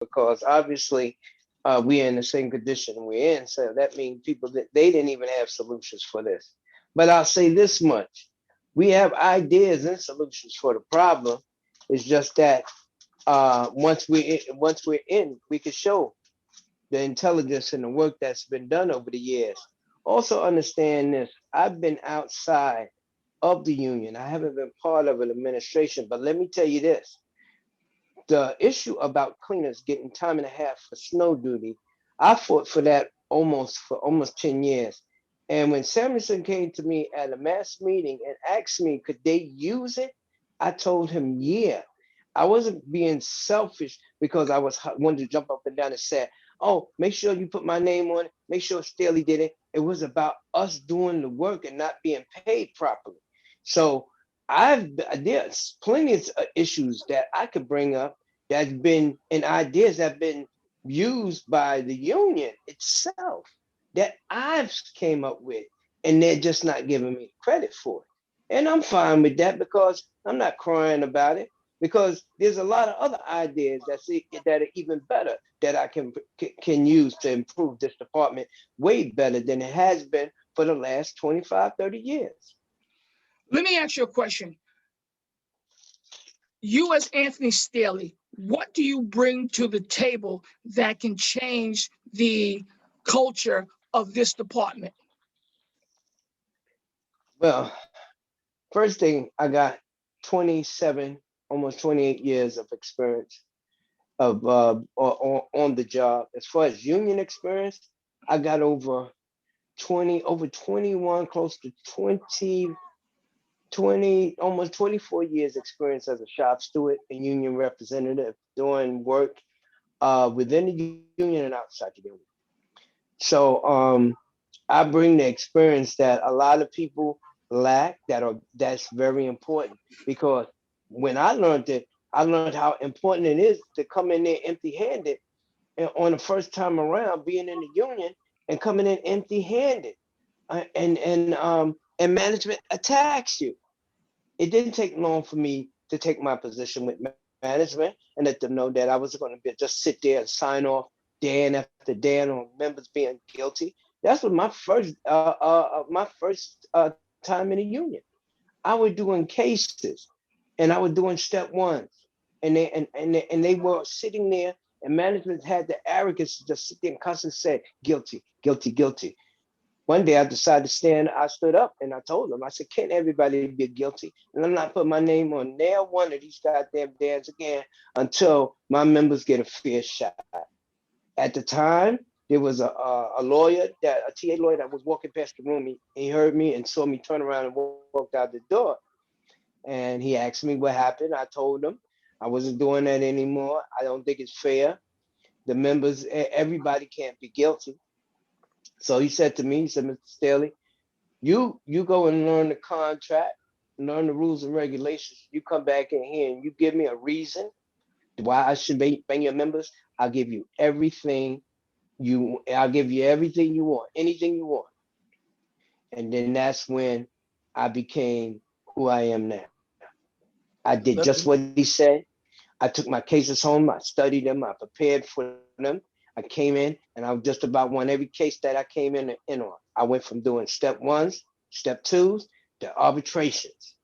because obviously we're in the same condition we're in. So that means people that they didn't even have solutions for this. But I'll say this much: we have ideas and solutions for the problem. It's just that once we're in, we can show the intelligence and the work that's been done over the years. Also understand this: I've been outside of the union. I haven't been part of an administration, but let me tell you this: the issue about cleaners getting time and a half for snow duty, I fought for that for almost 10 years. And when Samuelson came to me at a mass meeting and asked me, could they use it? I told him, yeah. I wasn't being selfish because wanted to jump up and down and say, oh, make sure you put my name on it. Make sure Staley did it. It was about us doing the work and not being paid properly. So there's plenty of issues that I could bring up that's been and ideas that have been used by the union itself that I've came up with, and they're just not giving me credit for it. And I'm fine with that because I'm not crying about it because there's a lot of other ideas that are even better that I can use to improve this department way better than it has been for the last 25, 30 years. Let me ask you a question. You, as Anthony Staley, what do you bring to the table that can change the culture of this department? Well, first thing, I got 27, almost 28 years of experience of on the job. As far as union experience, I got over 21, close to 20, almost 24 years experience as a shop steward and union representative doing work within the union and outside the union. So I bring the experience that a lot of people lack that's very important because when I learned it, I learned how important it is to come in there empty-handed and on the first time around being in the union and coming in empty-handed and management attacks you. It didn't take long for me to take my position with management and let them know that I was going to just sit there and sign off day in after day on members being guilty. That's what my first time in the union. I was doing cases, and I was doing step ones, and they were sitting there, and management had the arrogance to just sit there and constantly say guilty, guilty, guilty. One day I decided to stand, I stood up and I told them, I said, can't everybody be guilty? And I'm not putting my name on nail one of these goddamn dams again until my members get a fair shot. At the time, there was a lawyer, a TA lawyer that was walking past the room. He heard me and saw me turn around and walked out the door. And he asked me what happened. I told him I wasn't doing that anymore. I don't think it's fair. The members, everybody can't be guilty. So he said to me, he said, Mr. Staley, you go and learn the contract, learn the rules and regulations. You come back in here and you give me a reason why I should bring your members. I'll give you everything I'll give you everything you want, anything you want. And then that's when I became who I am now. I did just what he said. I took my cases home. I studied them. I prepared for them. I came in and I just about won every case that I came in on. I went from doing step ones, step twos to arbitrations.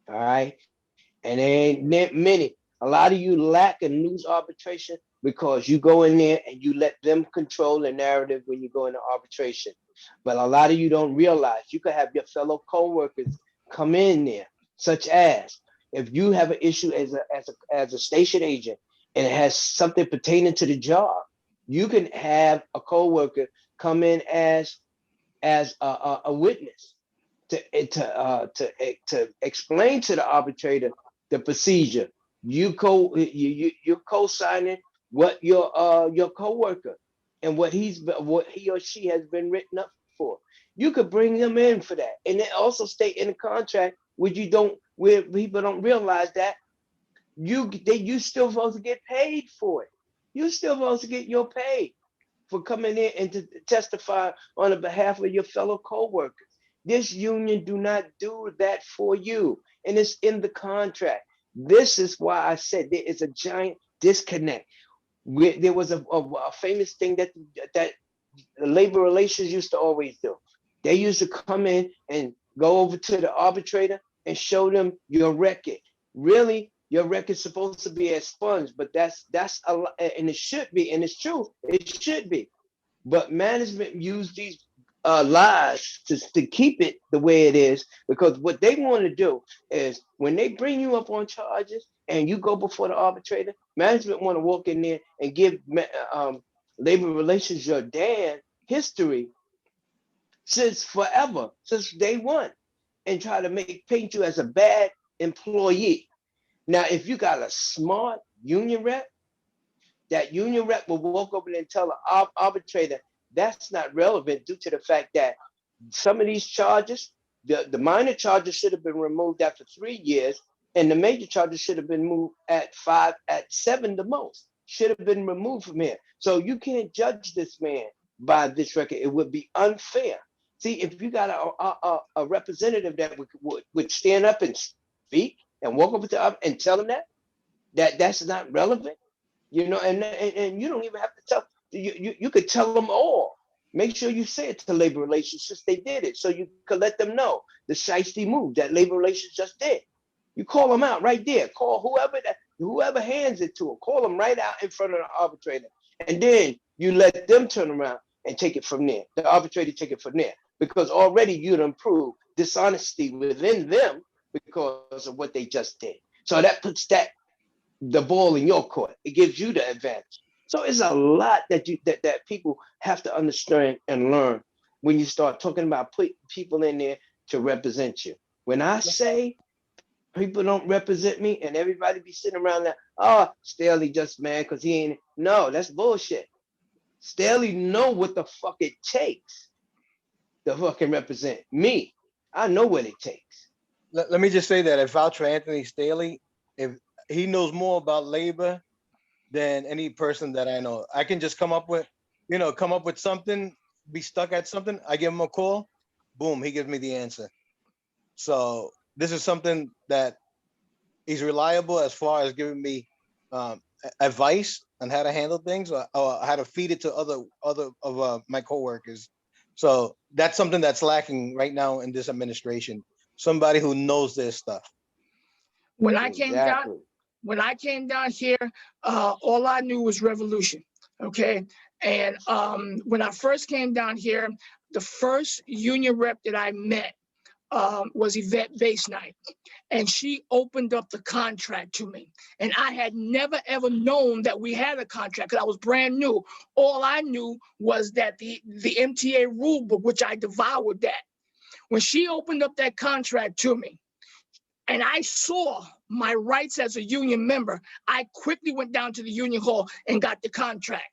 All right. And there ain't many. A lot of you lack and lose arbitration because you go in there and you let them control the narrative when you go into arbitration. But a lot of you don't realize you could have your fellow co-workers come in there, such as if you have an issue as a station agent and it has something pertaining to the job, you can have a co-worker come in as a witness to explain to the arbitrator the procedure. You're co-signing what your coworker and what he or she has been written up for. You could bring them in for that, and it also state in the contract where people don't realize that you still supposed to get paid for it. You still supposed to get your pay for coming in and to testify on the behalf of your fellow co-workers. This union do not do that for you, and it's in the contract. This is why I said there is a giant disconnect. There was a famous thing that the labor relations used to always do. They used to come in and go over to the arbitrator and show them your record. Really, your record's supposed to be a sponge, but that's a lot, and it should be, and it's true, it should be. But management use these lies to keep it the way it is, because what they want to do is when they bring you up on charges and you go before the arbitrator, management want to walk in there and give labor relations your damn history since forever, since day one, and try to make paint you as a bad employee. Now, if you got a smart union rep, that union rep will walk over there and tell the arbitrator that's not relevant due to the fact that some of these charges, the minor charges should have been removed after 3 years, and the major charges should have been moved at 5, at 7 the most. Should have been removed from here. So you can't judge this man by this record. It would be unfair. See, if you got a representative that would stand up and speak and walk over to up and tell him that's not relevant, and you don't even have to tell. You could tell them all. Make sure you say it to labor relations since they did it, so you could let them know the shiesty move that labor relations just did. You call them out right there. Call whoever hands it to them. Call them right out in front of the arbitrator, and then you let them turn around and take it from there. The arbitrator take it from there, because already you'd improve dishonesty within them because of what they just did. So that puts the ball in your court. It gives you the advantage. So it's a lot that people have to understand and learn when you start talking about putting people in there to represent you. When I say people don't represent me and everybody be sitting around there, oh, Staley just mad because he ain't. No, that's bullshit. Staley know what the fuck it takes to fucking represent me. I know what it takes. Let me just say that if vouch for Anthony Staley, if he knows more about labor than any person that I know. I can just come up with something, be stuck at something. I give him a call, boom, he gives me the answer. So this is something that he's reliable as far as giving me advice on how to handle things or how to feed it to other of my coworkers. So that's something that's lacking right now in this administration. Somebody who knows their stuff. When Exactly. I came down here, all I knew was revolution. Okay. And when I first came down here, the first union rep that I met was Yvette Base Night. And she opened up the contract to me. And I had never, ever known that we had a contract because I was brand new. All I knew was that the MTA rule book, which I devoured that. When she opened up that contract to me, and I saw my rights as a union member, I quickly went down to the union hall and got the contract.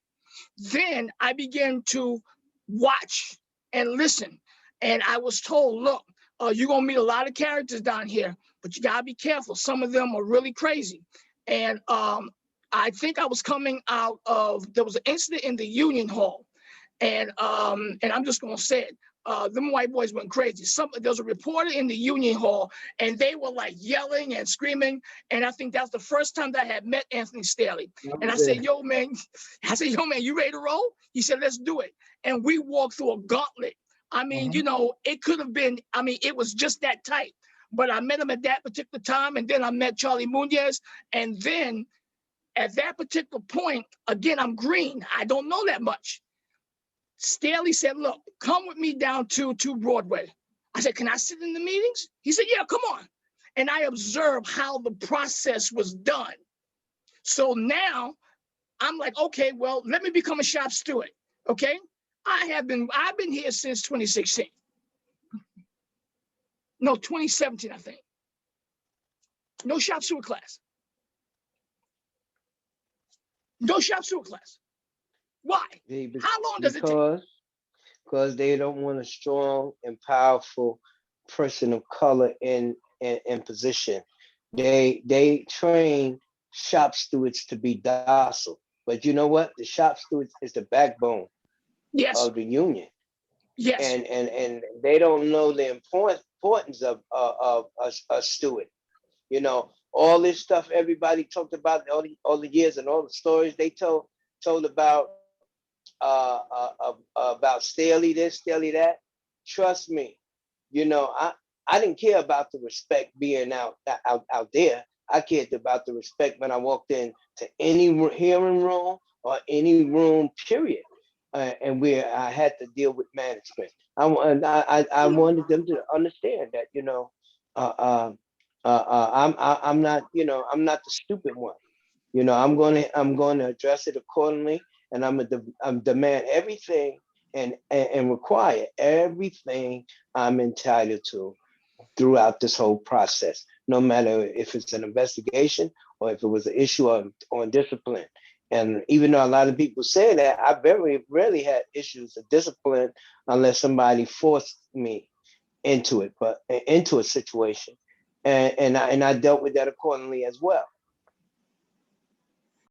Then I began to watch and listen. And I was told, look, you're going to meet a lot of characters down here, but you got to be careful. Some of them are really crazy. And I think I was coming out of, there was an incident in the union hall. And I'm just going to say it. Them white boys went crazy. There was a reporter in the union hall, and they were like yelling and screaming. And I think that's the first time that I had met Anthony Staley. And I said, yo, man, you ready to roll? He said, let's do it. And we walked through a gauntlet. I mean, it could have been, it was just that tight. But I met him at that particular time, and then I met Charlie Munoz. And then at that particular point, again, I'm green. I don't know that much. Staley said, look, come with me down to Broadway. I said, can I sit in the meetings? He said, yeah, come on. And I observed how the process was done. So now I'm like, okay, well, let me become a shop steward. Okay. I've been here since 2016. No, 2017, I think. No shop steward class. No shop steward class. Why? How long does it take? Because they don't want a strong and powerful person of color in position. They train shop stewards to be docile, but you know what? The shop stewards is the backbone of the union. Yes. And they don't know the importance of a steward. You know, all this stuff everybody talked about all the years and all the stories they told. told about Staley this, Staley that. Trust me, you know, I didn't care about the respect being out there. I cared about the respect when I walked in to any hearing room or any room, period. And where I had to deal with management. I wanted them to understand that, you know, uh, uh, I'm not, you know, I'm not the stupid one. You know, I'm gonna address it accordingly, and I'm demand everything and require everything I'm entitled to throughout this whole process, no matter if it's an investigation or if it was an issue on discipline. And even though a lot of people say that, I very rarely had issues of discipline unless somebody forced me into it, but into a situation. And I dealt with that accordingly as well.